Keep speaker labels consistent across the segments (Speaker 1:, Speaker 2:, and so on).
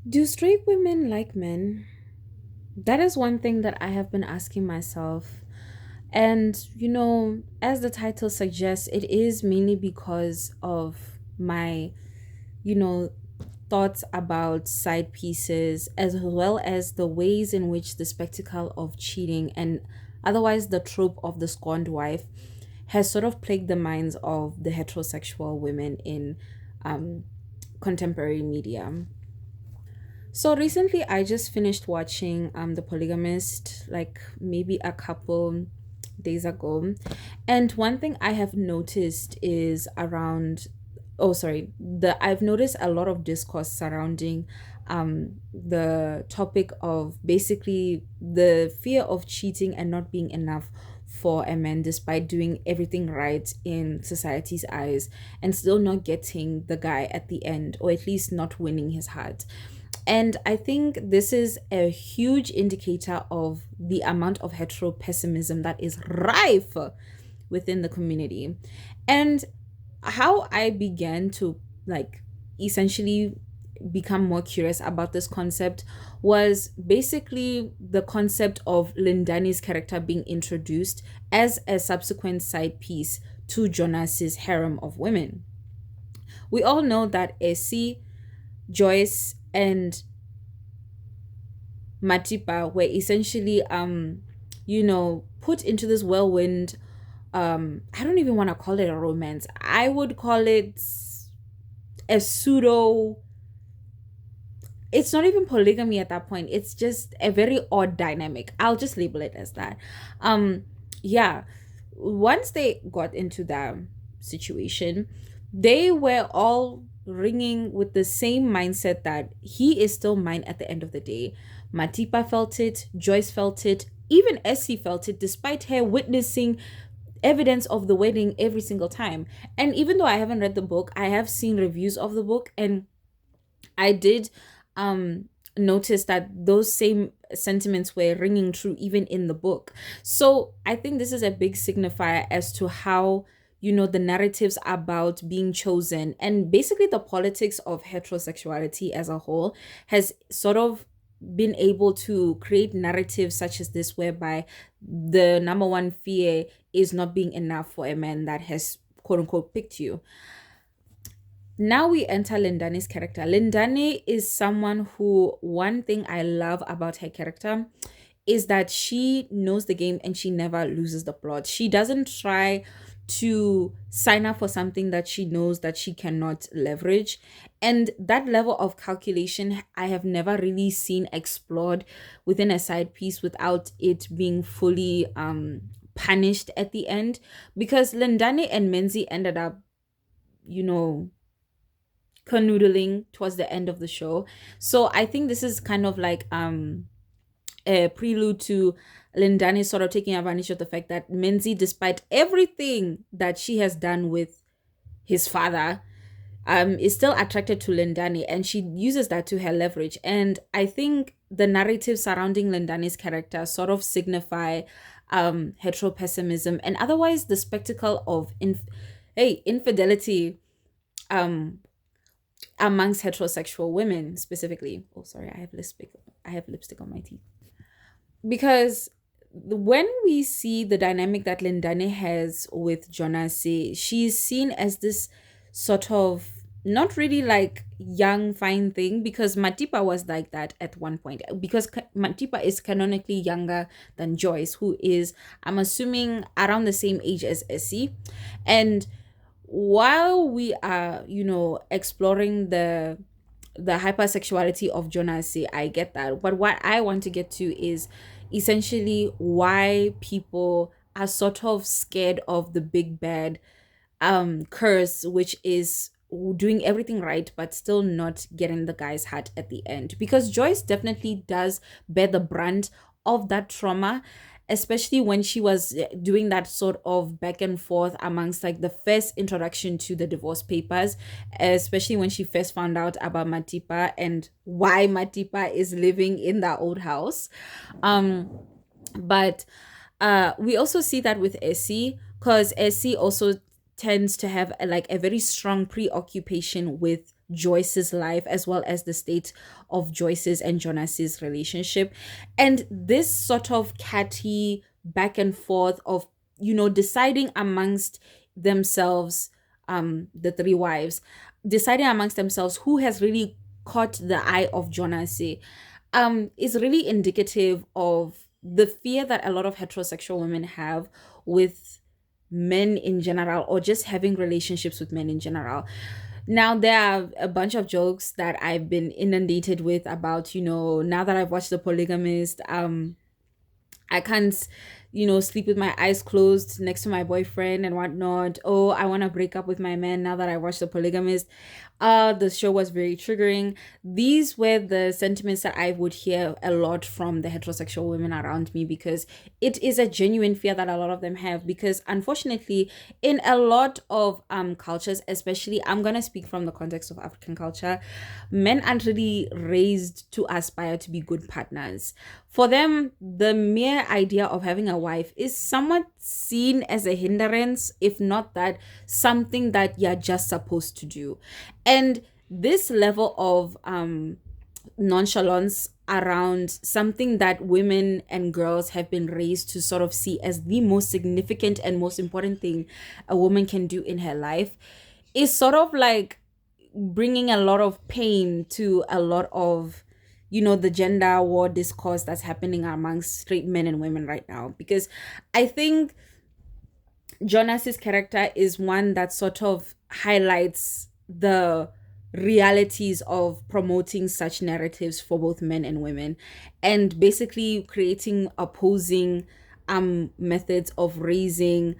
Speaker 1: Do straight women like men? That is one thing that I have been asking myself. And, as the title suggests, it is mainly because of my, you know, thoughts about side pieces, as well as the ways in which the spectacle of cheating and otherwise the trope of the scorned wife has sort of plagued the minds of the heterosexual women in um, contemporary media. So recently, I just finished watching The Polygamist, like maybe a couple days ago. And one thing I have noticed is around, oh, sorry, I've noticed a lot of discourse surrounding the topic of basically the fear of cheating and not being enough for a man despite doing everything right in society's eyes and still not getting the guy at the end, or at least not winning his heart. And I think this is a huge indicator of the amount of heteropessimism that is rife within the community. And how I began to like essentially become more curious about this concept was basically the concept of Lindani's character being introduced as a subsequent side piece to Jonas's harem of women. We all know that Essie, Joyce, and Matipa were essentially put into this whirlwind. I don't even want to call it a romance. I would call it a pseudo, it's not even polygamy at that point. It's just a very odd dynamic. I'll just label it as that. Um yeah, once they got into that situation, they were all ringing with the same mindset that he is still mine at the end of the day. Matipa felt it, Joyce felt it, even Essie felt it, despite her witnessing evidence of the wedding every single time. And even though I haven't read the book, I have seen reviews of the book, and I did notice that those same sentiments were ringing true even in the book. So I think this is a big signifier as to how the narratives about being chosen and basically the politics of heterosexuality as a whole has sort of been able to create narratives such as this, whereby the number one fear is not being enough for a man that has quote unquote picked you. Now we enter Lindani's character. Lindani is someone who, one thing I love about her character is that she knows the game and she never loses the plot. She doesn't try to sign up for something that she knows that she cannot leverage. And that level of calculation I have never really seen explored within a side piece without it being fully punished at the end. Because Lindani and Menzi ended up, you know, canoodling towards the end of the show. So I think this is kind of like a prelude to Lindani sort of taking advantage of the fact that Menzi, despite everything that she has done with his father, is still attracted to Lindani, and she uses that to her leverage. And I think the narrative surrounding Lindani's character sort of signify heteropessimism and otherwise the spectacle of infidelity um amongst heterosexual women specifically. Oh, sorry, I have lipstick. I have lipstick on my teeth. Because when we see the dynamic that Lindane has with Jonase, she's seen as this sort of not really like young fine thing, because Matipa was like that at one point, because Matipa is canonically younger than Joyce, who is, I'm assuming, around the same age as Essie. And while we are exploring the hypersexuality of Jonasi, I get that, but what I want to get to is essentially why people are sort of scared of the big bad curse, which is doing everything right but still not getting the guy's heart at the end, because Joyce definitely does bear the brunt of that trauma, especially when she was doing that sort of back and forth amongst like the first introduction to the divorce papers, especially when she first found out about Matipa and why Matipa is living in that old house. But we also see that with Essie, because Essie also tends to have like a very strong preoccupation with Joyce's life, as well as the state of Joyce's and Jonas's relationship. And this sort of catty back and forth of, deciding amongst themselves, the three wives, deciding amongst themselves who has really caught the eye of Jonas, is really indicative of the fear that a lot of heterosexual women have with men in general, or just having relationships with men in general. Now, there are a bunch of jokes that I've been inundated with about, now that I've watched The Polygamist, I can't, sleep with my eyes closed next to my boyfriend and whatnot. Oh, I want to break up with my man now that I watched The Polygamist. The show was very triggering. These were the sentiments that I would hear a lot from the heterosexual women around me, because it is a genuine fear that a lot of them have. Because unfortunately, in a lot of cultures, especially, I'm gonna speak from the context of African culture, men aren't really raised to aspire to be good partners. For them, the mere idea of having a wife is somewhat seen as a hindrance, if not that, something that you're just supposed to do. And this level of nonchalance around something that women and girls have been raised to sort of see as the most significant and most important thing a woman can do in her life is sort of like bringing a lot of pain to a lot of, the gender war discourse that's happening amongst straight men and women right now. Because I think Jonas's character is one that sort of highlights the realities of promoting such narratives for both men and women, and basically creating opposing methods of raising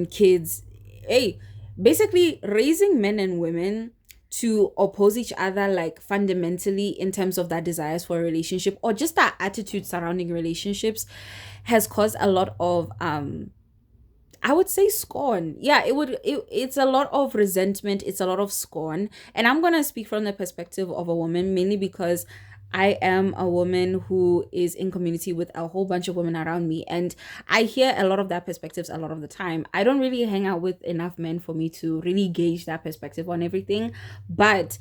Speaker 1: kids. Hey, basically raising men and women to oppose each other, like fundamentally, in terms of their desires for a relationship or just that attitude surrounding relationships, has caused a lot of I would say scorn. Yeah, it's a lot of resentment, it's a lot of scorn. And I'm going to speak from the perspective of a woman, mainly because I am a woman who is in community with a whole bunch of women around me, and I hear a lot of their perspectives a lot of the time. I don't really hang out with enough men for me to really gauge that perspective on everything. But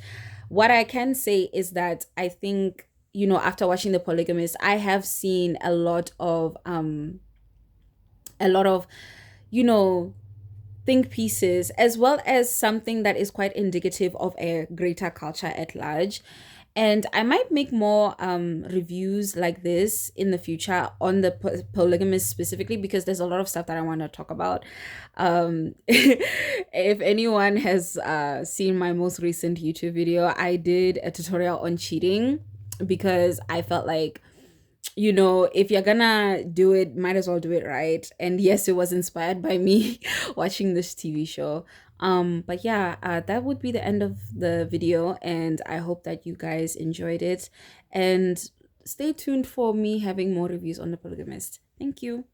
Speaker 1: what I can say is that I think, after watching The Polygamist, I have seen a lot of, you know, think pieces, as well as something that is quite indicative of a greater culture at large. And I might make more reviews like this in the future on the polygamist specifically, because there's a lot of stuff that I want to talk about. If anyone has seen my most recent YouTube video, I did a tutorial on cheating, because I felt like, if you're gonna do it, might as well do it right. And yes, it was inspired by me watching this TV show. But yeah, that would be the end of the video, and I hope that you guys enjoyed it. And stay tuned for me having more reviews on The Polygamist. Thank you.